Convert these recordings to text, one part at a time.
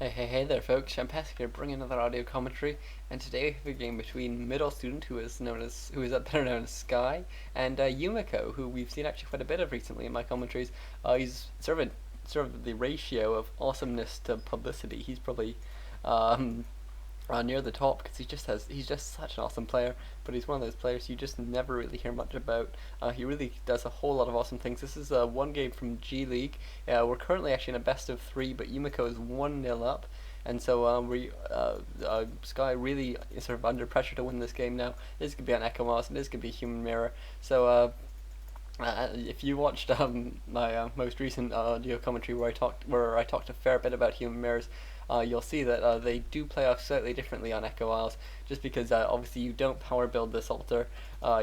Hey there, folks. Chumpesque here, bringing another audio commentary, and today we have a game between middle student, who is better known as Sky, and Yumiko, who we've seen actually quite a bit of recently in my commentaries. He's sort of the ratio of awesomeness to publicity. He's probably um, near the top because he's just such an awesome player. But he's one of those players you just never really hear much about. He really does a whole lot of awesome things. This is one game from G League. We're currently actually in a best of three, but Yumiko is 1-0 up. And so Sky really is sort of under pressure to win this game now. This could be an Echo Moss, and this could be Human Mirror. So if you watched my most recent audio commentary where I talked a fair bit about human mirrors, you'll see that they do play off slightly differently on Echo Isles, just because obviously you don't power build this altar.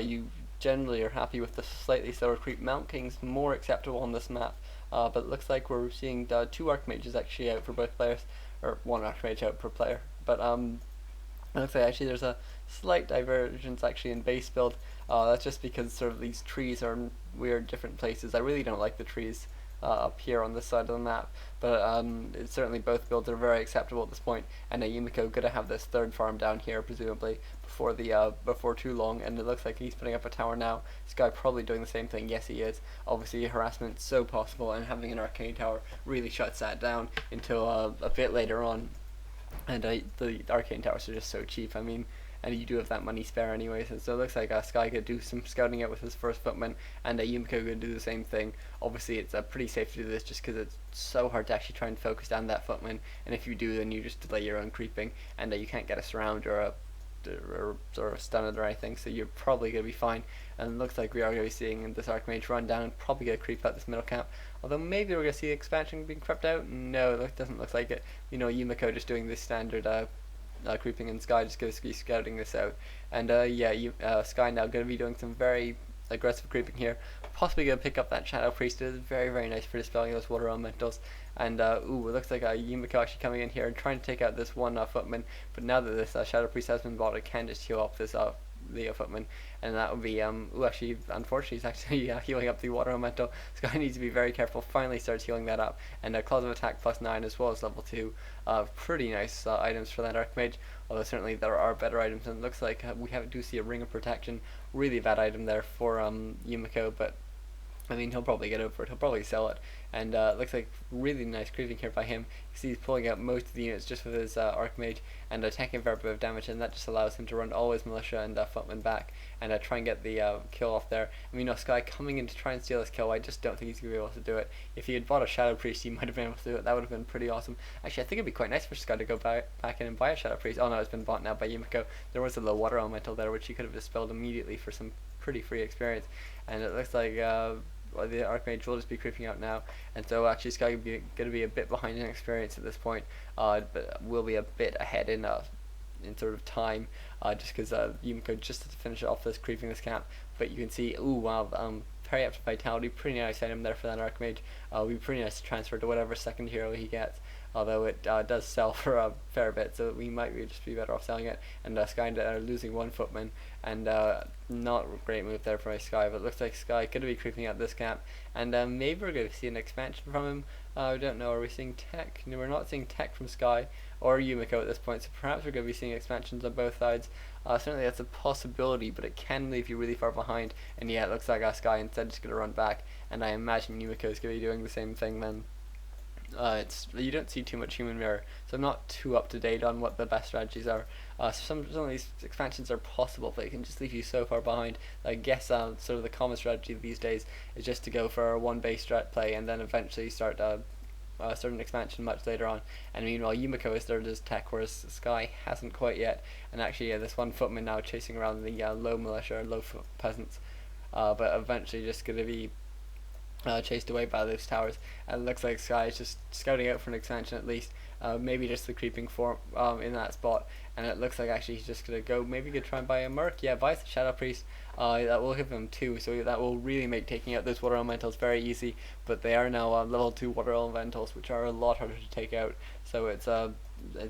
You generally are happy with the slightly slower creep. Mount King's more acceptable on this map, but it looks like we're seeing two Archmages actually out for both players, or one Archmage out per player. But it looks like actually there's a slight divergence actually in base build. That's just because sort of these trees are in weird different places. I really don't like the trees up here on this side of the map, but it's certainly both builds are very acceptable at this point. And Yumiko gonna have this third farm down here presumably before too long, and it looks like he's putting up a tower now. Sky probably doing the same thing. Yes, he is. Obviously, harassment's so possible, and having an arcane tower really shuts that down until a bit later on. And the arcane towers are just so cheap. I mean, and you do have that money spare anyways. And so it looks like Sky could do some scouting out with his first footman, and Yumiko could do the same thing. Obviously, it's pretty safe to do this just because it's so hard to actually try and focus down that footman. And if you do, then you just delay your own creeping, and you can't get a surround or sort of stun it or anything. So you're probably going to be fine. And it looks like we are going to be seeing this Archmage run down and probably going to creep out this middle camp. Although maybe we're going to see expansion being crept out. No, it doesn't look like it. You know, Yumiko just doing this standard creeping, and Sky just going to be scouting this out. And Sky now going to be doing some very aggressive creeping here. Possibly going to pick up that Shadow Priest. It is very, very nice for dispelling those water elementals. And it looks like Yumiko actually coming in here and trying to take out this one footman. But now that this Shadow Priest has been bought, it can just heal up this the footman, and that would be actually unfortunately he's actually healing up the water elemental. Sky needs to be very careful. Finally starts healing that up, and Claws of Attack +9 as well as level 2. Pretty nice items for that Archmage, although certainly there are better items, and it looks like we do see a Ring of Protection. Really bad item there for Yumiko, but I mean, he'll probably get over it. He'll probably sell it. And it looks like really nice creeping here by him. You see he's pulling out most of the units just with his Archmage and taking a fair bit of damage, and that just allows him to run all his militia and footmen back and try and get the kill off there. I mean, Sky coming in to try and steal this kill. I just don't think he's going to be able to do it. If he had bought a Shadow Priest, he might have been able to do it. That would have been pretty awesome. Actually, I think it'd be quite nice for Sky to go back in and buy a Shadow Priest. Oh no, it's been bought now by Yumiko. There was a low water elemental there, which he could have dispelled immediately for some pretty free experience. And it looks like the Archmage will just be creeping out now, and so actually Sky going to be a bit behind in experience at this point, but will be a bit ahead in sort of time, just because Yumiko just to finish off this creeping this camp. But you can see, ooh wow, Parry up to Vitality, pretty nice item there for that Archmage. Would be pretty nice to transfer to whatever second hero he gets, although it does sell for a fair bit, so we might just be better off selling it. And Sky losing one footman, and not a great move there for my Sky, but it looks like Sky going to be creeping out this camp, and maybe we're going to see an expansion from him. I don't know, are we seeing tech? No, we're not seeing tech from Sky or Yumiko at this point, so perhaps we're going to be seeing expansions on both sides. Certainly that's a possibility, but it can leave you really far behind, and yeah, it looks like Sky instead is going to run back, and I imagine Yumiko is going to be doing the same thing then. You don't see too much human mirror, so I'm not too up to date on what the best strategies are. Some of these expansions are possible, but it can just leave you so far behind. I guess sort of the common strategy these days is just to go for a one base strat play and then eventually start an expansion much later on. And meanwhile, Yumiko is there as tech, whereas Sky hasn't quite yet. And actually, this one footman now chasing around the low militia, low peasants, but eventually just going to be chased away by those towers, and it looks like Sky is just scouting out for an expansion at least, maybe just the creeping form in that spot, and it looks like actually he's just going to go, maybe could try and buy a Merc, yeah, buys the Shadow Priest, that will give him 2, so that will really make taking out those water elementals very easy, but they are now level 2 water elementals, which are a lot harder to take out, so it's not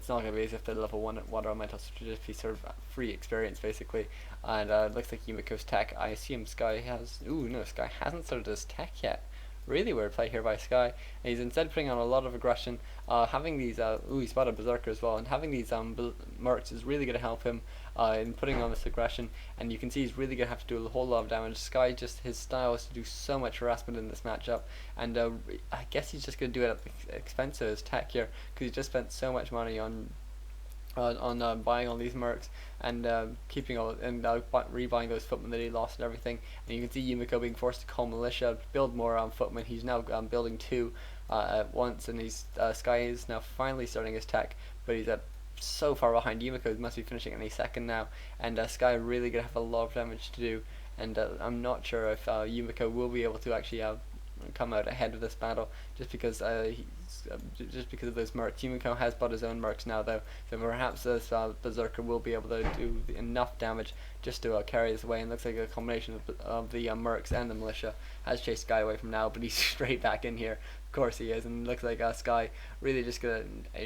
going to be as if they're level 1 water elementals, which would just be sort of free experience basically. And it looks like Yumiko's tech, I assume Sky has, ooh no, Sky hasn't started his tech yet. Really weird play here by Sky. And he's instead putting on a lot of aggression, having these, ooh, he spotted Berserker as well, and having these mercs is really going to help him in putting on this aggression, and you can see he's really going to have to do a whole lot of damage. Sky, just his style is to do so much harassment in this matchup, and I guess he's just going to do it at the expense of his tech here, because he just spent so much money on buying all these mercs and keeping all and rebuying those footmen that he lost and everything. And you can see Yumiko being forced to call militia, build more footmen. He's now building two at once, and he's Sky is now finally starting his tech, but he's at so far behind. Yumiko must be finishing any second now, and Sky really gonna have a lot of damage to do. And I'm not sure if Yumiko will be able to actually come out ahead of this battle, just because just because of those mercs. Yumiko has bought his own mercs now though, so perhaps this Berserker will be able to do enough damage just to carry this away. And looks like a combination of the mercs and the militia has chased Sky away from now, but he's straight back in here. Of course he is, and looks like Sky really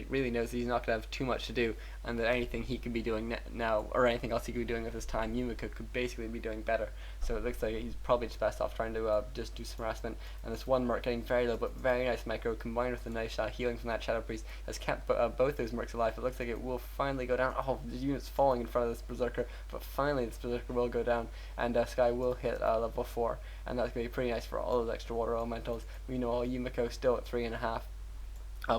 really knows that he's not gonna have too much to do, and that anything he could be doing now, or anything else he could be doing with his time, Yumiko could basically be doing better. So it looks like he's probably just best off trying to just do some harassment. And this one merc getting very low, but very nice micro, combined with the nice healing from that Shadow Priest, has kept both those mercs alive. It looks like it will finally go down. Oh, the unit's falling in front of this Berserker, but finally this Berserker will go down, and Sky will hit level 4, and that's going to be pretty nice for all those extra water elementals. We know Yumiko still at 3.5.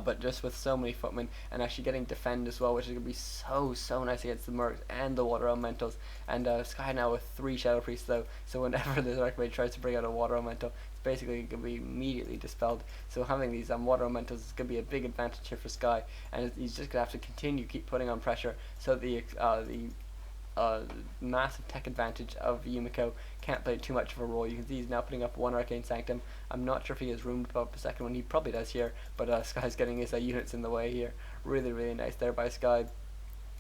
But just with so many footmen and actually getting defend as well, which is going to be so nice against the mercs and the water elementals. And Sky now with 3 Shadow Priests though, so whenever the Archmage tries to bring out a water elemental, it's basically going to be immediately dispelled. So having these water elementals is going to be a big advantage here for Sky, and he's just going to have to keep putting on pressure, so the massive tech advantage of Yumiko can't play too much of a role. You can see he's now putting up 1 Arcane Sanctum. I'm not sure if he has room to put up a second one. He probably does here, but Sky's getting his units in the way here. Really nice there by Sky,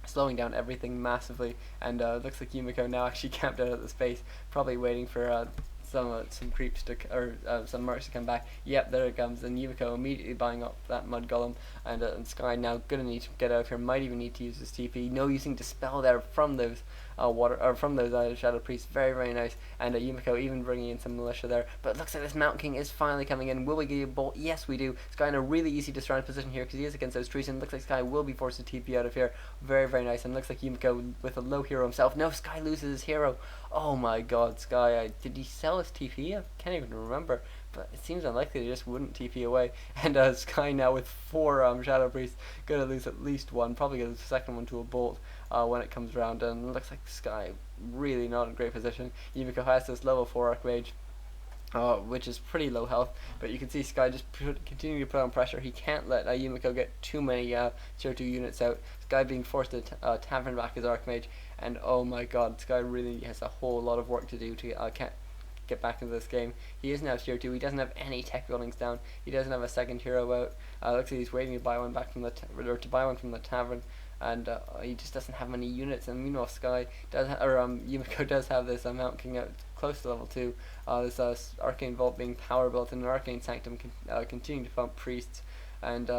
slowing down everything massively. And looks like Yumiko now actually camped out of the space, probably waiting for some creeps to some mercs to come back. Yep, there it comes, and Yumiko immediately buying up that mud golem, and Sky now gonna need to get out of here. Might even need to use his TP. No using Dispel there from those Shadow Priests. Very nice. And Yumiko even bringing in some militia there. But it looks like this Mountain King is finally coming in. Will we get a bolt? Yes, we do. Sky in a really easy to surround position here because he is against those trees, and looks like Sky will be forced to TP out of here. Very nice. And looks like Yumiko with a low hero himself. No, Sky loses his hero. Oh my god, Sky. Did he sell his TP? I can't even remember. But it seems unlikely they just wouldn't TP away. And Sky now with 4 Shadow Priests, gonna lose at least one, probably gonna lose the second one to a bolt when it comes around. And it looks like Sky really not in a great position. Yumiko has this level 4 Archmage, which is pretty low health, but you can see Sky just continuing to put on pressure. He can't let Yumiko get too many tier 2 units out. Sky being forced to tavern back his Archmage, and oh my god, Sky really has a whole lot of work to do to get back into this game. He is now tier 2. He doesn't have any tech buildings down. He doesn't have a second hero out. Looks like he's waiting to buy one back from the from the tavern, and he just doesn't have many units. And meanwhile, Sky does, Yumiko does have this Mountain King out close to level 2. This Arcane Vault being power built, and an Arcane Sanctum continuing to pump priests, and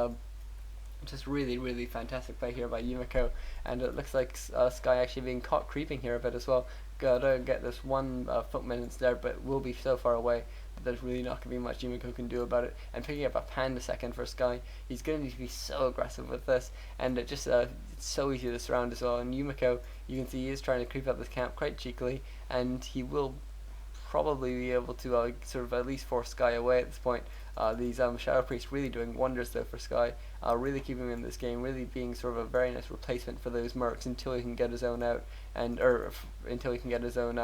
just really fantastic play here by Yumiko. And it looks like Sky actually being caught creeping here a bit as well. Gotta get this one footman instead, but will be so far away that there's really not going to be much Yumiko can do about it. And picking up a Panda second for Sky, he's going to need to be so aggressive with this, and it just it's so easy to surround as well. And Yumiko, you can see he is trying to creep up this camp quite cheekily, and he will probably be able to sort of at least force Sky away at this point. These Shadow Priests really doing wonders though for Sky, really keeping him in this game, really being sort of a very nice replacement for those mercs until he can get his own out, and until he can get his own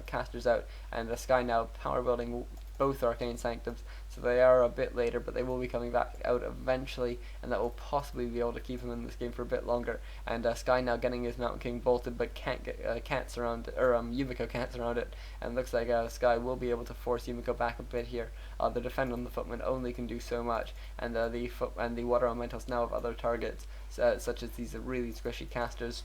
casters out. And Sky now power building both Arcane Sanctums, so they are a bit later, but they will be coming back out eventually, and that will possibly be able to keep him in this game for a bit longer. And Sky now getting his Mountain King bolted, but can't surround it, or Yumiko can't surround it, and looks like Sky will be able to force Yumiko back a bit here. The defend on the footman only can do so much, and the water elementals now have other targets, such as these really squishy casters,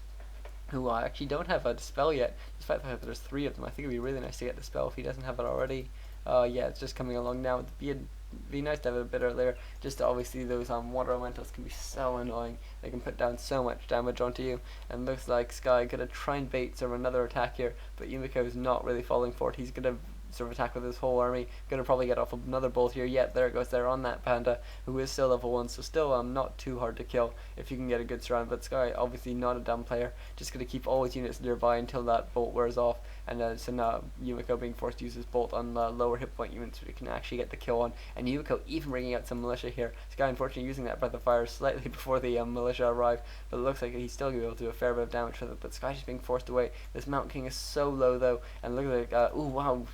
who actually don't have a dispel yet, despite the fact that there's 3 of them. I think it'd be really nice to get the spell if he doesn't have it already. Yeah, it's just coming along now. It'd be nice to have it a bit earlier. Just obviously those water elementals can be so annoying. They can put down so much damage onto you. And looks like Sky gonna try and bait sort of another attack here, but Yumiko is not really falling for it. He's gonna sort of attack with his whole army. Gonna probably get off another bolt here. Yet there it goes there on that panda, who is still level 1, so still not too hard to kill if you can get a good surround. But Sky, obviously not a dumb player, just gonna keep all his units nearby until that bolt wears off. And so now Yumiko being forced to use his bolt on lower hit point units so he can actually get the kill on. And Yumiko even bringing out some militia here. Sky unfortunately using that breath of fire slightly before the militia arrive, but it looks like he's still going to be able to do a fair bit of damage with it. But Sky just being forced away. This Mountain King is so low though, and look at it. Ooh, wow.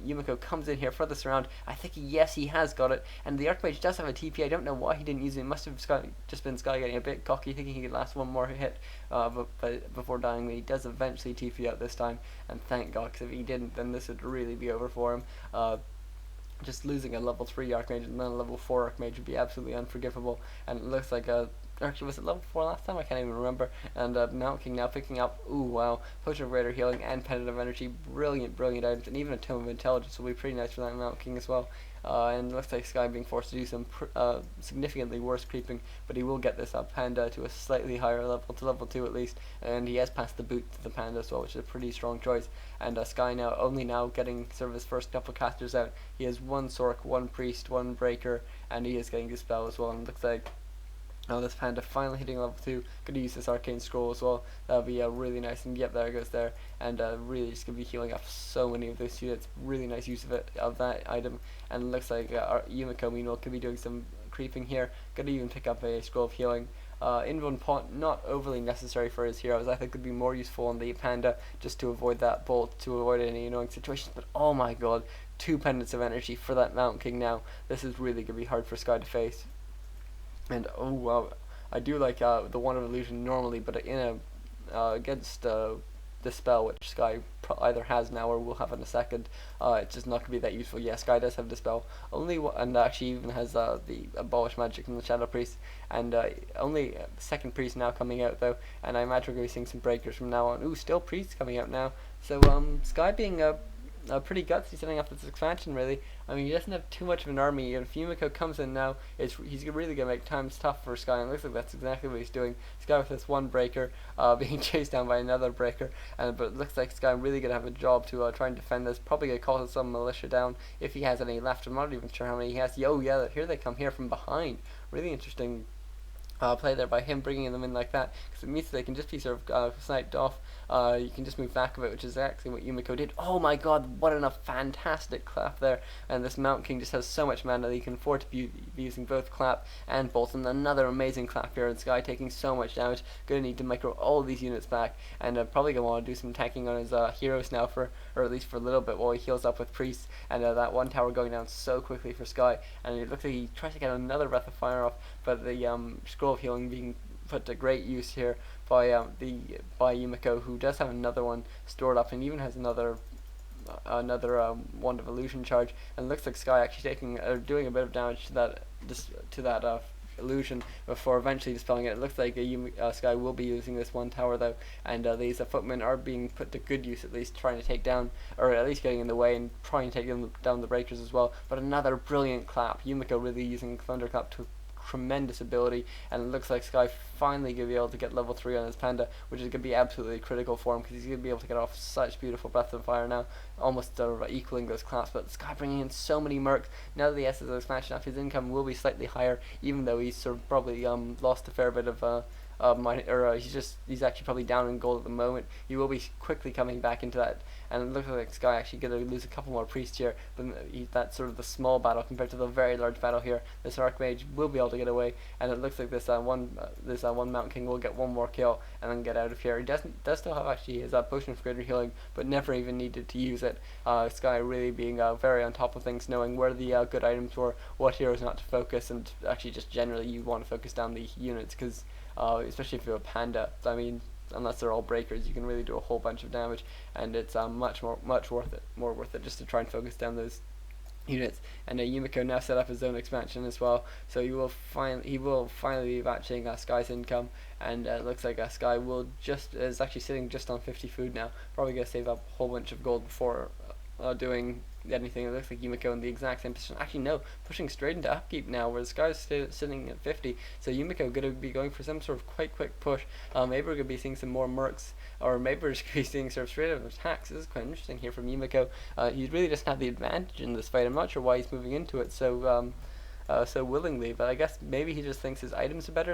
Yumiko comes in here for the surround. I think yes, he has got it. And the Archmage does have a TP. I don't know why he didn't use it. It must have just been Sky getting a bit cocky, thinking he could last one more hit before dying. But he does eventually TP out this time, and thank God, because if he didn't, then this would really be over for him. Just losing a level 3 Archmage and then a level 4 Archmage would be absolutely unforgivable. And it looks like actually, was it level 4 last time? I can't even remember. And Mountain King now picking up, ooh, wow, Potion of Greater Healing and Pendant of Energy. Brilliant, brilliant items. And even a Tome of Intelligence will be pretty nice for that Mountain King as well. And it looks like Sky being forced to do some significantly worse creeping, but he will get this Panda to a slightly higher level, to level 2 at least, and he has passed the boot to the Panda as well, which is a pretty strong choice. And Sky now only now getting sort of his first couple casters out. He has 1 Sork, 1 Priest, 1 Breaker, and he is getting Dispel as well, and it looks like this Panda finally hitting level 2. Gonna use this Arcane Scroll as well. That'll be really nice. And yep, there it goes there. And really just gonna be healing up so many of those units. Really nice use of that item. And it looks like Yumiko meanwhile could be doing some creeping here. Gonna even pick up a Scroll of Healing. Inborn Pot, not overly necessary for his heroes. I think could be more useful on the Panda just to avoid that bolt, to avoid any annoying situations. But oh my god, 2 Pendants of Energy for that Mountain King now. This is really gonna be hard for Sky to face. And oh wow, I do like the Wand of Illusion normally, but in against Dispel, which Sky either has now or will have in a second, it's just not going to be that useful. Yeah, Sky does have Dispel, and actually even has the Abolish Magic from the Shadow Priest, and only second Priest now coming out though, and I imagine we're going to be seeing some breakers from now on. Ooh, still Priest coming out now, so Sky being pretty gutsy setting up this expansion really. I mean, he doesn't have too much of an army, and if Yumiko comes in now, he's really going to make times tough for Sky, and it looks like that's exactly what he's doing. Sky with this 1 breaker, being chased down by another breaker, but it looks like Sky really going to have a job to try and defend this, probably going to call some militia down, if he has any left. I'm not even sure how many he has. Yo, yeah, here they come here from behind. Really interesting play there by him bringing them in like that, because it means they can just be sort of sniped off. You can just move back of it, which is actually what Yumiko did. Oh my god, what a fantastic clap there. And this Mountain King just has so much mana that he can afford to be using both clap and bolt. And another amazing clap here, and Sky taking so much damage. Gonna need to micro all these units back, and probably gonna want to do some tanking on his heroes now, or at least for a little bit, while he heals up with priests. And that 1 tower going down so quickly for Sky, and it looks like he tries to get another Breath of Fire off, but the Scroll of Healing being put to great use here by Yumiko, who does have another one stored up, and even has another Wand of Illusion charge. And it looks like Sky actually doing a bit of damage to that illusion before eventually dispelling it. It looks like Sky will be using this 1 tower though, and these footmen are being put to good use, at least trying to take down, or at least getting in the way and trying to take down the breakers as well. But another brilliant clap. Yumiko really using Thunderclap to tremendous ability, and it looks like Sky finally going to be able to get level 3 on his Panda, which is going to be absolutely critical for him, because he's going to be able to get off such beautiful Breath of Fire now, almost equaling those claps. But Sky bringing in so many mercs. Now that the S is expansion up, his income will be slightly higher, even though he's sort of probably lost a fair bit of he's actually probably down in gold at the moment. He will be quickly coming back into that, and it looks like Sky actually going to lose a couple more priests here, but that's sort of the small battle compared to the very large battle here. This Archmage will be able to get away, and it looks like this one Mountain King will get 1 more kill and then get out of here. He does still have actually his Potion of Greater Healing, but never even needed to use it. Sky really being very on top of things, knowing where the good items were, what heroes not to focus, and actually just generally you want to focus down the units, because especially if you're a Panda, I mean, unless they're all breakers, you can really do a whole bunch of damage, and it's much worth it just to try and focus down those units. And Yumiko now set up his own expansion as well, so he will finally be matching Sky's income, and it looks like Sky is actually sitting just on 50 food now. Probably gonna save up a whole bunch of gold before doing anything. It looks like Yumiko in the exact same position. Actually, no, pushing straight into upkeep now, where Sky's sitting at 50. So Yumiko going to be going for some sort of quite quick push. Maybe we're going to be seeing some more mercs, or maybe we're just going to be seeing sort of straight up attacks. This is quite interesting here from Yumiko. He really doesn't have the advantage in this fight. I'm not sure why he's moving into it so willingly, but I guess maybe he just thinks his items are better.